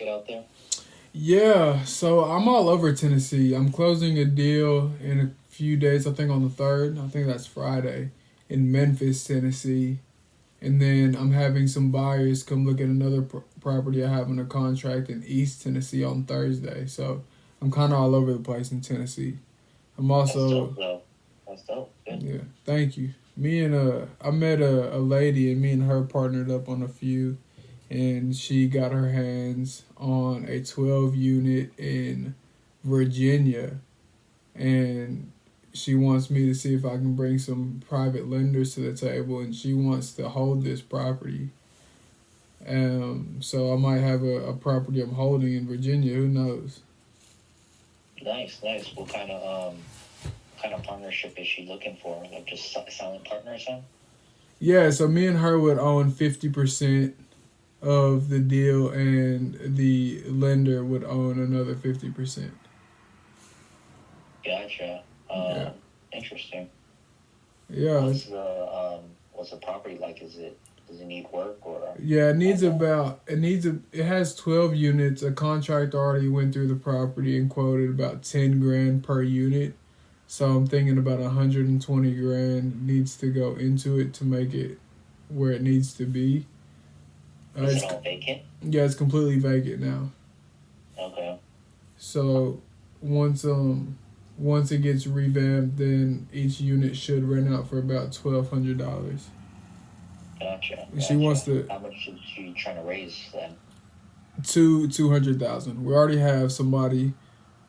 market out there? Yeah, so I'm all over Tennessee. I'm closing a deal in a few days, I think on the 3rd. I think that's Friday in Memphis, Tennessee. And then I'm having some buyers come look at another property I have under contract in East Tennessee on Thursday. So I'm kind of all over the place in Tennessee. I'm That's also, dope, though. That's dope. Good. yeah, thank you. I met a lady and me and her partnered up on a few, and she got her hands on a 12 unit in Virginia, and she wants me to see if I can bring some private lenders to the table, and she wants to hold this property. So I might have a property I'm holding in Virginia. Who knows? Nice, nice. What kind of partnership is she looking for? Like just silent partner or something? Yeah, so me and her would own 50% of the deal, and the lender would own another 50%. Gotcha. Yeah, Interesting. yeah, What's the property like? Does it need work or yeah. I don't know. It has 12 units. A contract already went through the property and quoted about 10 grand per unit. So I'm thinking about 120 grand needs to go into it to make it where it needs to be. Is it It's all vacant? Yeah, it's completely vacant now. Okay. So once um once it gets revamped, then each unit should rent out for about $1,200. Gotcha. She wants Gotcha. to How much is she trying to raise then? 200,000. We already have somebody.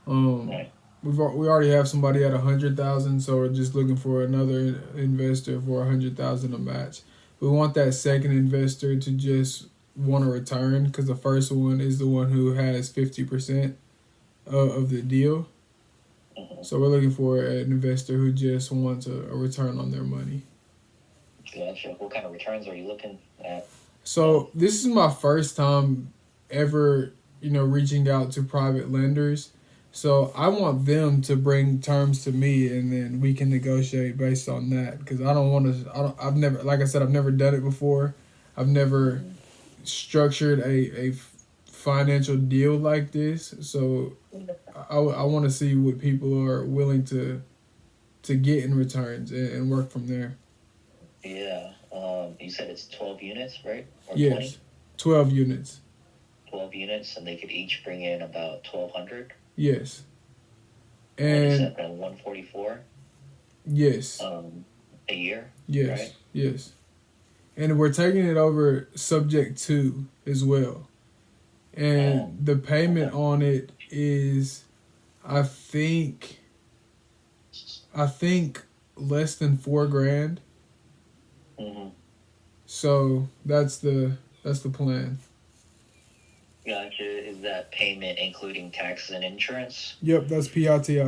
Um, Right. we already have somebody at 100,000, so we're just looking for another investor for 100,000 to match. We want that second investor to just want a return because the first one is the one who has 50% of the deal. Mm-hmm. So we're looking for an investor who just wants a return on their money. Gotcha. What kind of returns are you looking at? So this is my first time ever, reaching out to private lenders. So I want them to bring terms to me, and then we can negotiate based on that. Because I don't want to. I don't. I've never, like I said, I've never done it before. I've never Mm-hmm. structured a financial deal like this. So I want to see what people are willing to get in returns, and work from there. Yeah. You said it's 12 units, right? Or Yes, 20? 12 units. 12 units, and they could each bring in about 1,200. Yes, What is and that? Then 144 yes, um, a year, yes, right? yes. And we're taking it over subject to as well. Oh, And the payment okay. on it is, I think, I think less than 4 grand. Mm-hmm. So that's the plan. Gotcha. Is that payment including taxes and insurance? Yep, that's PITI.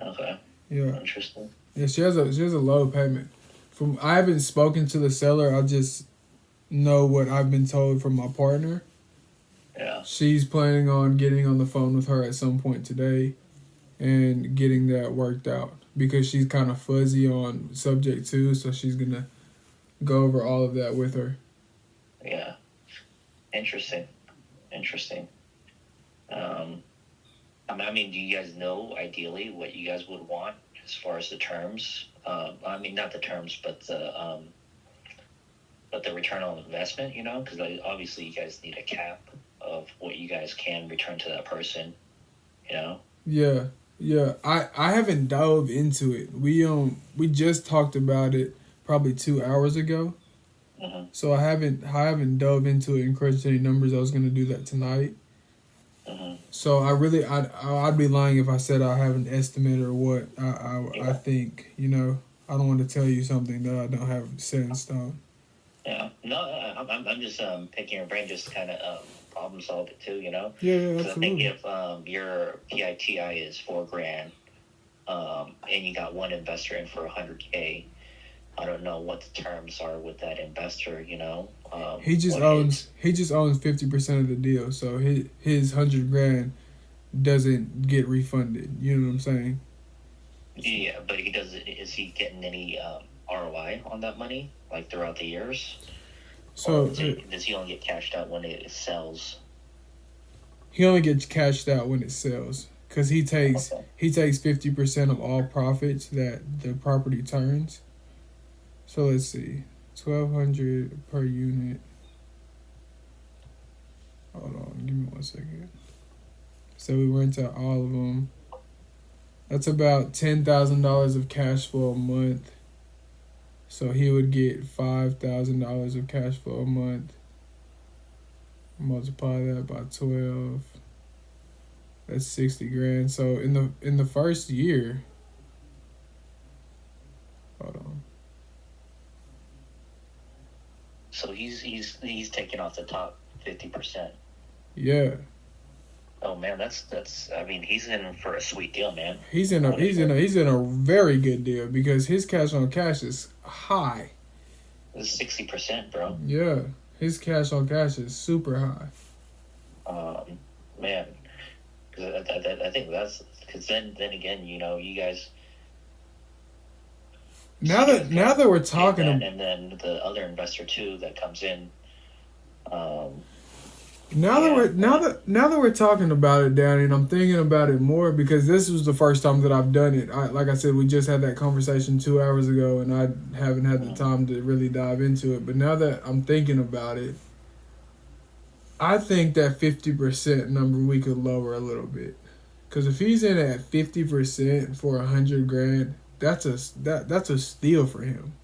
Okay. Yeah, Interesting. yeah. She has a low payment. From I haven't spoken to the seller. I just know what I've been told from my partner. Yeah. She's planning on getting on the phone with her at some point today and getting that worked out because she's kind of fuzzy on subject two, so she's gonna go over all of that with her. Yeah. Interesting. Interesting. Um, I mean, do you guys know ideally what you guys would want as far as the terms? I mean, not the terms, but the return on investment. Because obviously you guys need a cap of what you guys can return to that person. You know. Yeah, yeah. I haven't dove into it. We just talked about it probably 2 hours ago. Mm-hmm. So I haven't dove into it and crunched any numbers. I was gonna do that tonight. Mm-hmm. So I'd be lying if I said I have an estimate or what I Yeah. think. I don't want to tell you something that I don't have set in stone. Yeah. No, I'm just picking your brain just to kind of problem solve it too. Yeah, yeah, Because I think absolutely. if your PITI is 4 grand, and you got one investor in for 100K, I don't know what the terms are with that investor. What his He just owns 50% of the deal, so his 100 grand doesn't get refunded. You know what I'm saying? yeah, but he does. Is he getting any ROI on that money like throughout the years, or So does he only get cashed out when it sells? He only gets cashed out when it sells because Okay. he takes 50% of all profits that the property turns. So let's see, 1,200 per unit. Hold on, give me 1 second. So we rent out all of them. That's about $10,000 of cash flow a month. So he would get $5,000 of cash flow a month. Multiply that by 12. That's 60 grand. So in the first year, hold on. So he's taking off the top 50%. Yeah, Oh man, that's. I mean, he's in for a sweet deal, man. he's in a very good deal because his cash on cash is high. This is 60%, bro. Yeah, his cash on cash is super high. Man, because I think that's because then again, you guys. Now that we're talking, and then the other investor too that comes in. Now that we're talking about it, Danny, and I'm thinking about it more because this was the first time that I've done it. Like I said, we just had that conversation 2 hours ago, and I haven't had the time to really dive into it. But now that I'm thinking about it, I think that 50% number we could lower a little bit, because if he's in at 50% for 100 grand, that's a steal for him.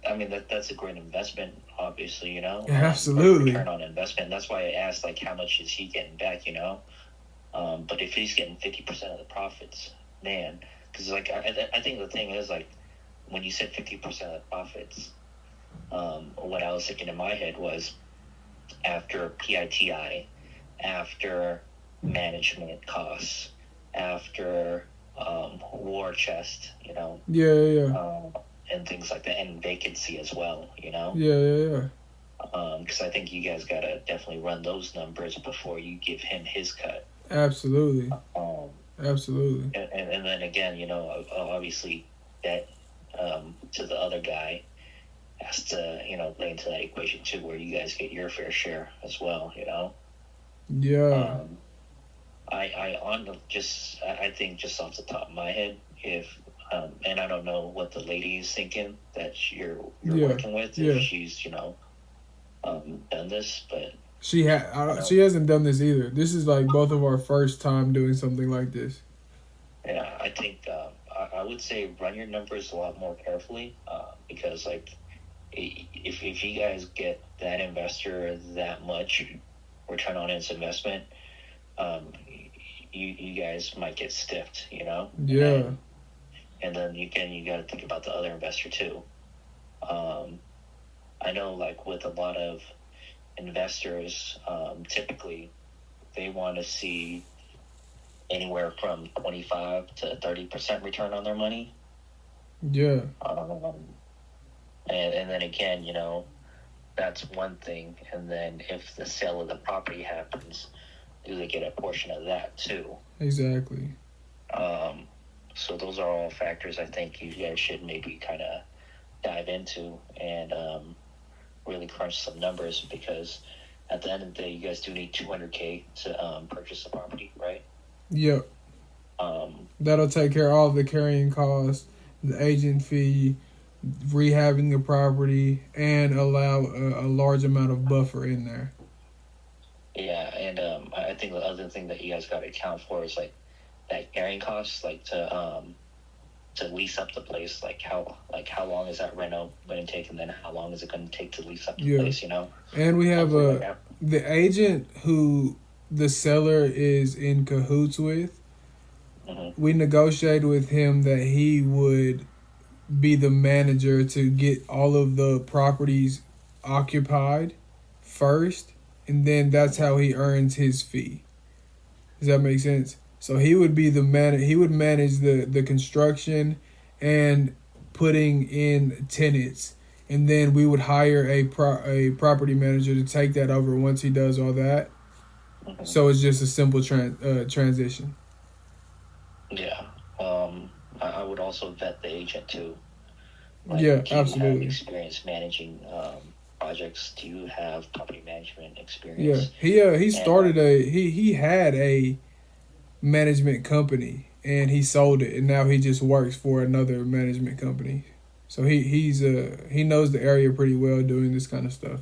I mean that's a great investment, obviously. Absolutely. Return on investment. That's why I asked like how much is he getting back. But if he's getting 50% of the profits, man, because like I think the thing is like when you said 50% of the profits, what I was thinking in my head was after PITI, after management costs, after war chest, Yeah. and things like that, and vacancy as well, Yeah. because I think you guys gotta definitely run those numbers before you give him his cut. Absolutely. Absolutely. And then again, obviously that to the other guy has to play into that equation too, where you guys get your fair share as well. Yeah. I think just off the top of my head, if and I don't know what the lady is thinking that you're working with, if she's done this, but she hasn't done this either. This is like both of our first time doing something like this. Yeah, I think I would say run your numbers a lot more carefully because like if you guys get that investor that much return on its investment, you guys might get stiffed, Yeah. And then you got to think about the other investor too. I know like with a lot of investors, typically they want to see anywhere from 25 to 30% return on their money. Yeah. And then again, that's one thing. And then if the sale of the property happens, do they get a portion of that too? Exactly. So those are all factors I think you guys should maybe kind of dive into and really crunch some numbers, because at the end of the day, you guys do need $200K to purchase the property, right? Yep. That'll take care of all the carrying costs, the agent fee, rehabbing the property, and allow a large amount of buffer in there. Yeah, and I think the other thing that you guys got to account for is like that carrying costs, like to lease up the place. Like how long is that reno going to take, and then how long is it going to take to lease up the place? And we have the agent who the seller is in cahoots with. Mm-hmm. We negotiated with him that he would be the manager to get all of the properties occupied first, and then that's how he earns his fee. Does that make sense? So he would be he would manage the construction and putting in tenants, and then we would hire a property manager to take that over once he does all that. Mm-hmm. So it's just a simple transition. Yeah. I would also vet the agent too. Like, absolutely. Have experience managing projects do have property management Yeah, experience. he And started he had a management company and he sold it and now he just works for another management company. So he knows the area pretty well doing this kind of stuff.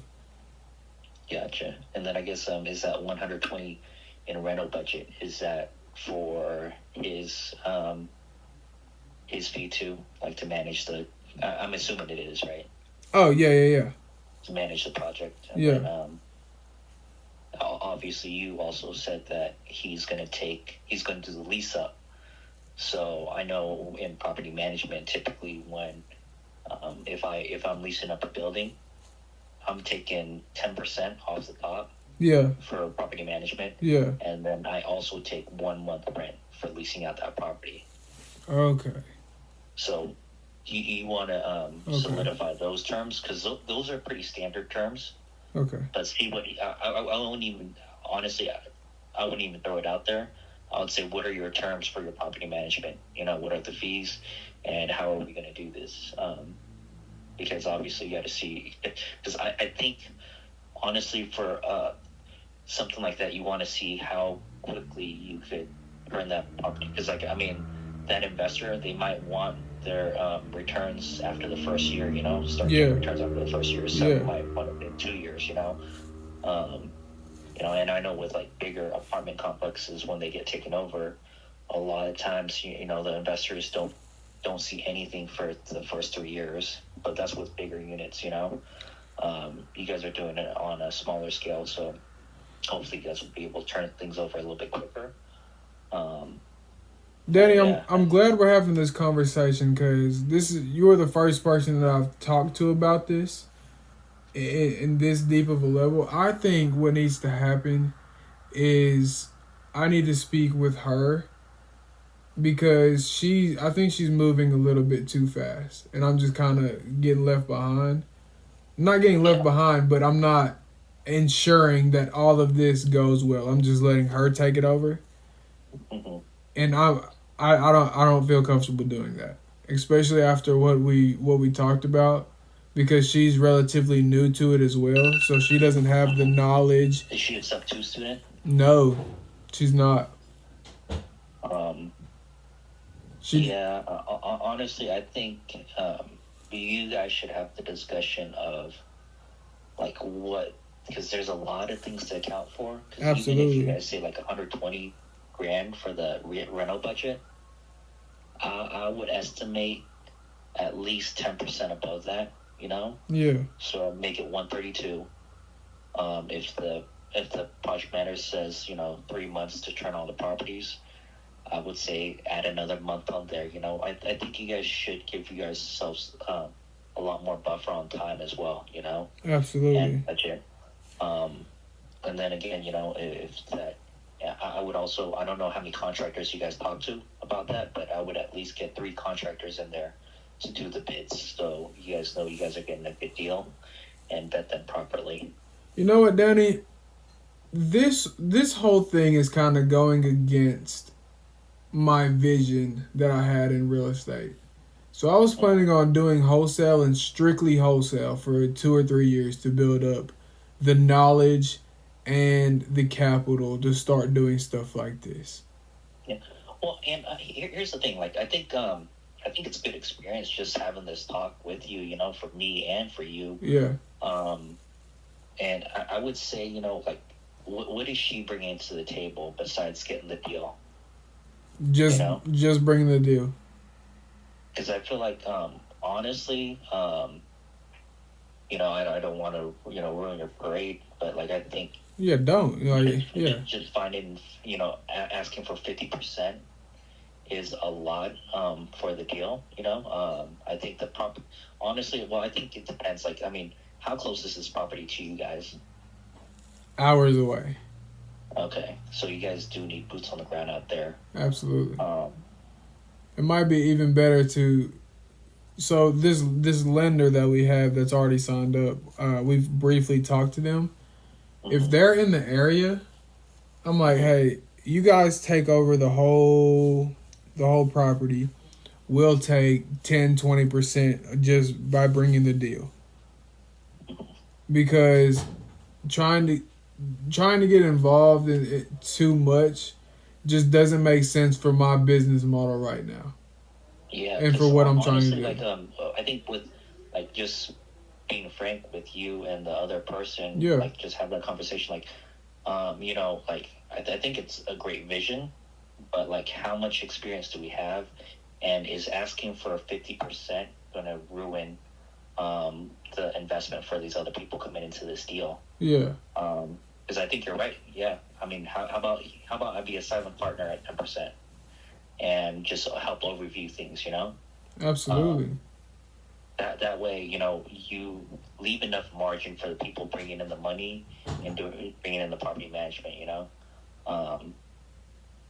gotcha. And then I guess is that 120 in rental budget? Is that for his fee too, like to manage the? I'm assuming it is, right? Oh yeah. To manage the project, and Yeah. then obviously you also said that he's going to do the lease up. So I know in property management, typically when if I'm leasing up a building, I'm taking 10% off the top Yeah. for property management, Yeah. and then I also take 1 month rent for leasing out that property. Okay. So you want to Okay. solidify those terms because those are pretty standard terms. Okay. But see what I won't even honestly I wouldn't even throw it out there. I would say, what are your terms for your property management? What are the fees, and how are we going to do this? Because obviously you got to see. Because I think honestly for something like that, you want to see how quickly you could turn that property. Because that investor, they might want their returns after the first year. Start getting returns after the first year. Some might want it in 2 years. Um, and I know with like bigger apartment complexes, when they get taken over, a lot of times, the investors don't see anything for the first 3 years, but that's with bigger units, you guys are doing it on a smaller scale. So hopefully you guys will be able to turn things over a little bit quicker. Danny, Yeah. I'm glad we're having this conversation because you're the first person that I've talked to about this in this deep of a level. I think what needs to happen is I need to speak with her because I think she's moving a little bit too fast and I'm just kind of getting left behind. I'm not getting left behind, but I'm not ensuring that all of this goes well. I'm just letting her take it over. Mm-hmm. And I don't feel comfortable doing that, especially after what we talked about, because she's relatively new to it as well, so she doesn't have the knowledge. Is she a sub 2 student? No, she's not. Honestly, I think you guys should have the discussion of like what, because there's a lot of things to account for. Because even if you guys say like 120 grand for the rental budget, I would estimate at least 10% above that. Yeah. So make it 132. If the project manager says 3 months to turn all the properties, I would say add another month on there. I think you guys should give you guys yourselves a lot more buffer on time as well. Absolutely. And budget. And then again, if that, I would also, I don't know how many contractors you guys talk to about that, but I would at least get 3 contractors in there to do the bids, so you guys know you guys are getting a good deal and vet them properly. You know what, Danny? This whole thing is kind of going against my vision that I had in real estate. So I was planning on doing wholesale and strictly wholesale for 2 or 3 years to build up the knowledge and the capital to start doing stuff like this. Yeah. Well, and here's the thing. Like, I think it's a good experience just having this talk with you. For me and for you. Yeah. And I would say, like, what is she bringing to the table besides getting the deal? Just bringing the deal. Because I feel like, honestly, I don't want to, ruin your parade, but like I think. Yeah, don't. Just finding, asking for 50% is a lot for the deal. I think honestly, well, I think it depends. Like, how close is this property to you guys? Hours away. Okay, so you guys do need boots on the ground out there. Absolutely. It might be even better to. So this lender that we have that's already signed up, we've briefly talked to them. Mm-hmm. If they're in the area, I'm like, hey, you guys take over the whole property. We'll take 10-20% just by bringing the deal. because trying to trying to get involved in it too much just doesn't make sense for my business model right now Yeah, and for because what I'm trying to honestly, do. like I think with like just being frank with you and the other person, Yeah, like just have that conversation, like like I think it's a great vision, but like how much experience do we have, and is asking for 50% going to ruin the investment for these other people coming into this deal? yeah, Because I think you're right. Yeah, I mean, how about I be a silent partner at 10% and just help overview things, absolutely. um, that way, you leave enough margin for the people bringing in the money and bringing in the property management. Um,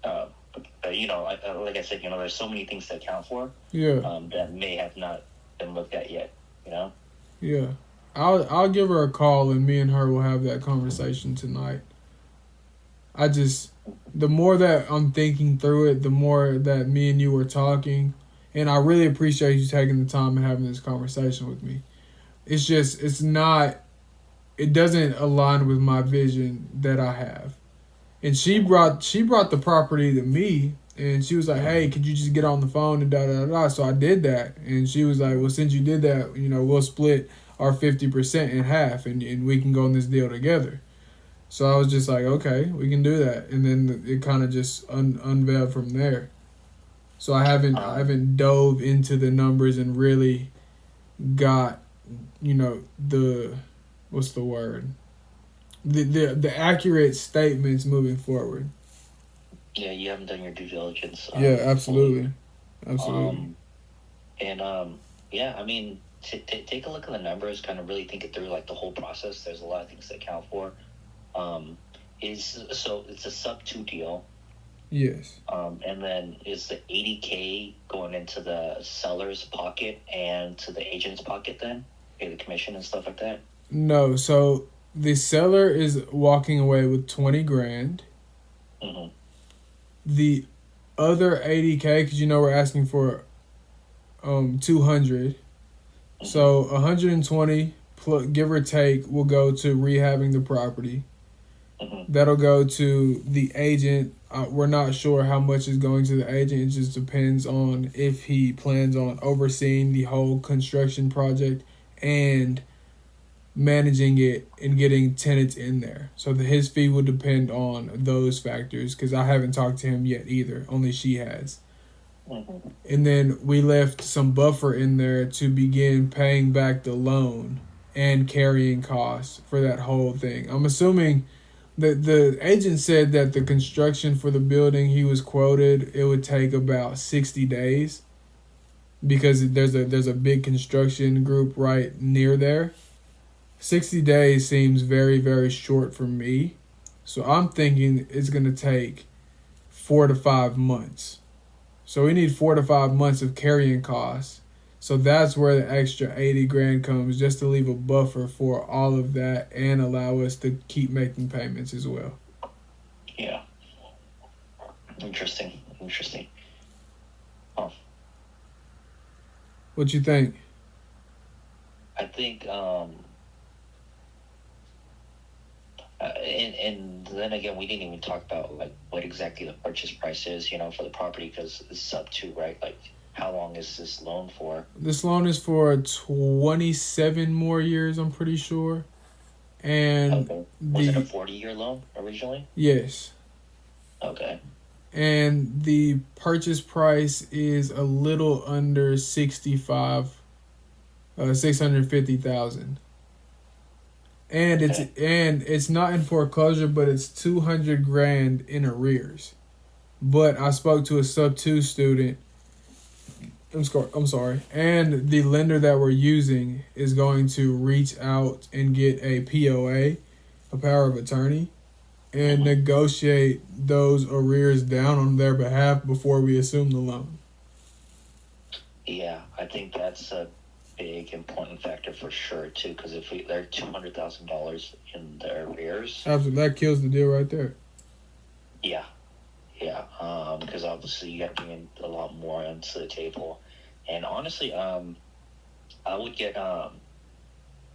uh, but like I said, there's so many things to account for Yeah, that may have not been looked at yet. You know. yeah. I'll give her a call and me and her will have that conversation tonight. I just the more that I'm thinking through it, the more that me and you were talking, and I really appreciate you taking the time and having this conversation with me. It's just it's not it doesn't align with my vision that I have. And she brought the property to me and she was like, "Hey, could you just get on the phone and da da da?" So I did that, and she was like, "Well, since you did that, we'll split our 50% in half, and we can go on this deal together." So I was just like, "Okay, we can do that," and then it kind of just unveiled from there. So I Um, haven't dove into the numbers and really got the what's the word the accurate statements moving forward. yeah, you haven't done your due diligence Yeah, fully. absolutely, absolutely. Um, and yeah, I mean, take a look at the numbers, kind of really think it through, like the whole process. There's a lot of things to account for. Um, is so it's a sub 2 deal. Yes. And then is the 80K going into the seller's pocket and to the agent's pocket then? Pay the commission and stuff like that? No. So the seller is walking away with 20 grand. Mm-hmm. The other 80K, because we're asking for 200. Mm-hmm. So 120 plus, give or take, will go to rehabbing the property. Mm-hmm. That'll go to the agent. We're not sure how much is going to the agent. It just depends on if he plans on overseeing the whole construction project and managing it and getting tenants in there. So his fee would depend on those factors because I haven't talked to him yet either. Only she has. Mm-hmm. And then we left some buffer in there to begin paying back the loan and carrying costs for that whole thing. I'm assuming the agent said that the construction for the building he was quoted it would take about 60 days because there's a big construction group right near there. 60 days seems very very short for me. So I'm thinking it's going to take 4 to 5 months. So we need 4 to 5 months of carrying costs. So that's where the extra 80 grand comes just to leave a buffer for all of that and allow us to keep making payments as well. Yeah. Interesting. Interesting. Oh, What you think? I think, and then again, we didn't even talk about like what exactly the purchase price is, for the property because it's sub 2, right? Like, how long is this loan for? This loan is for 27 more years, I'm pretty sure. And Okay. Was it a the 40-year loan originally? yes. Okay. And the purchase price is a little under 65 650,000. Okay. And it's not in foreclosure, but it's 200 grand in arrears. But I spoke to a sub 2 student. I'm sorry. And the lender that we're using is going to reach out and get a POA, a power of attorney, and Mm-hmm. negotiate those arrears down on their behalf before we assume the loan. Yeah, I think that's a big important factor for sure too. Because if they're $200,000 in their arrears, Absolutely, that kills the deal right there. yeah, yeah. Because obviously you got to bring in a lot more onto the table, and honestly, I would get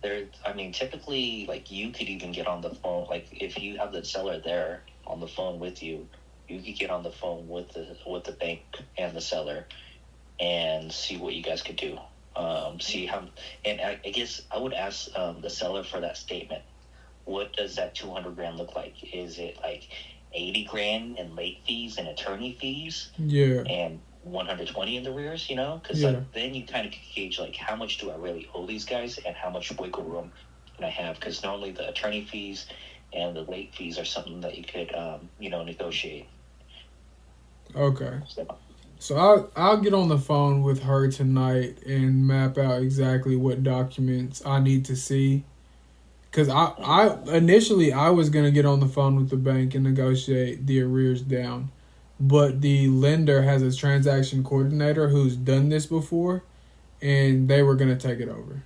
There, I mean, typically, like you could even get on the phone. Like if you have the seller there on the phone with you, you could get on the phone with the bank and the seller and see what you guys could do. See how, and I guess I would ask the seller for that statement. What does that 200 grand look like? Is it like 80 grand in late fees and attorney fees Yeah. and 120 in the rears, because Yeah. like then you kind of gauge like how much do I really owe these guys and how much wiggle room can I have, because normally the attorney fees and the late fees are something that you could negotiate. Okay. So, So I'll get on the phone with her tonight and map out exactly what documents I need to see. Cause I initially I was gonna get on the phone with the bank and negotiate the arrears down, but the lender has a transaction coordinator who's done this before, and they were gonna take it over.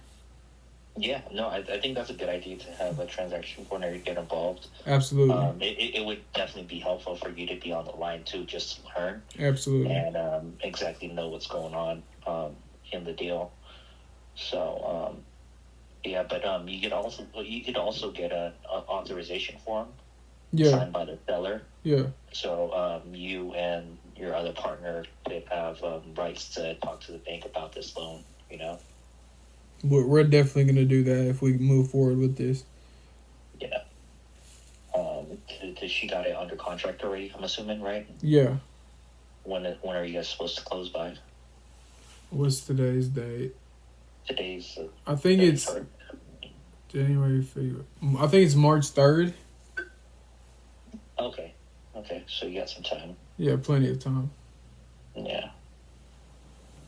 yeah, no, I think that's a good idea to have a transaction coordinator get involved. Absolutely. It would definitely be helpful for you to be on the line too, just to learn Absolutely. and exactly know what's going on in the deal. So yeah, but you could also get an authorization form Yeah. signed by the seller. Yeah. So you and your other partner could have rights to talk to the bank about this loan. We're definitely gonna do that if we move forward with this. Yeah. She got it under contract already, I'm assuming, right? Yeah. When are you guys supposed to close by? What's today's date? Today's I think it's 31st. January, February. I think it's March 3rd. Okay. So you got some time. Yeah, plenty of time. Yeah.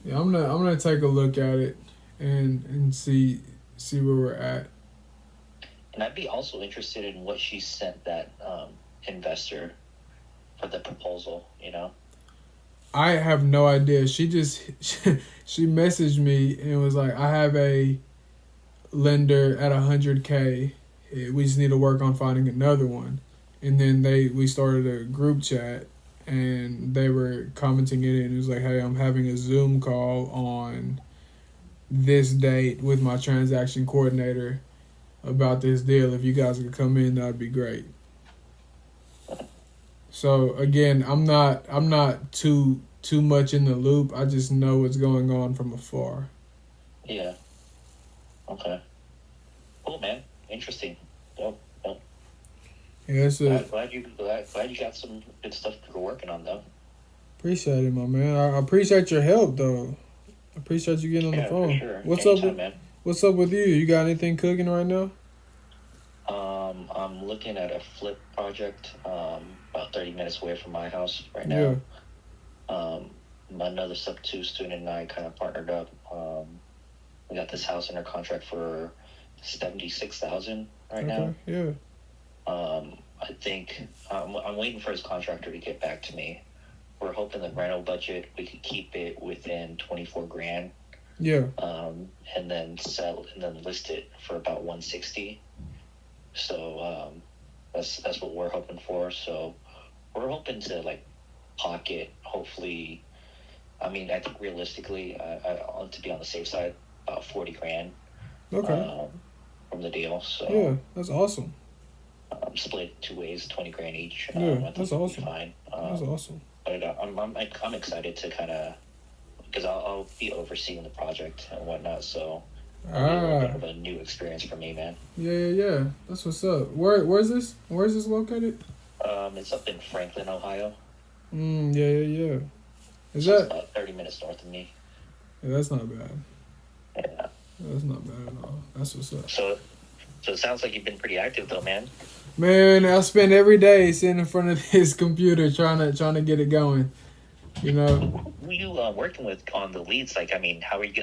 Yeah, I'm gonna take a look at it and see where we're at. And I'd be also interested in what she sent that investor for the proposal. I have no idea. She just she messaged me and was like, "I have a lender at 100K. We just need to work on finding another one." And then we started a group chat and they were commenting in it and it was like, "Hey, I'm having a Zoom call on this date with my transaction coordinator about this deal. If you guys could come in, that'd be great." So again, I'm not too much in the loop. I just know what's going on from afar. Yeah. Okay. Cool, man. Interesting. Yep. Yeah, that's it. Glad you got some good stuff you're working on, though. Appreciate it, my man. I appreciate your help, though. I appreciate you getting on the phone. For sure. What's Anytime, up, man. What's up with you? You got anything cooking right now? I'm looking at a flip project about 30 minutes away from my house right now. Yeah. Another sub-2 student and I kind of partnered up. We got this house under contract for $76,000 right now. Yeah. I think I'm waiting for his contractor to get back to me. We're hoping the rental budget, we could keep it within 24 grand. Yeah. And then list it for about 160. So that's what we're hoping for. So we're hoping to pocket, hopefully. I mean, I think realistically, I want to be on the safe side, about 40 grand. Okay. From the deal. So yeah, that's awesome. Split 2 ways, 20 grand each. Yeah, that's awesome. Fine. That's awesome. But I'm excited to kind of, because I'll be overseeing the project and whatnot. So it'll be a little bit of a new experience for me, man. Yeah. That's what's up. Where's this? Where's this located? It's up in Franklin, Ohio. Yeah. Is So that it's about 30 minutes north of me? Yeah, that's not bad. Yeah. That's not bad at all. That's what's up. So it sounds like you've been pretty active, though, man. Man, I spend every day sitting in front of this computer trying to get it going. Who are you working with on the leads? Like, I mean, how are you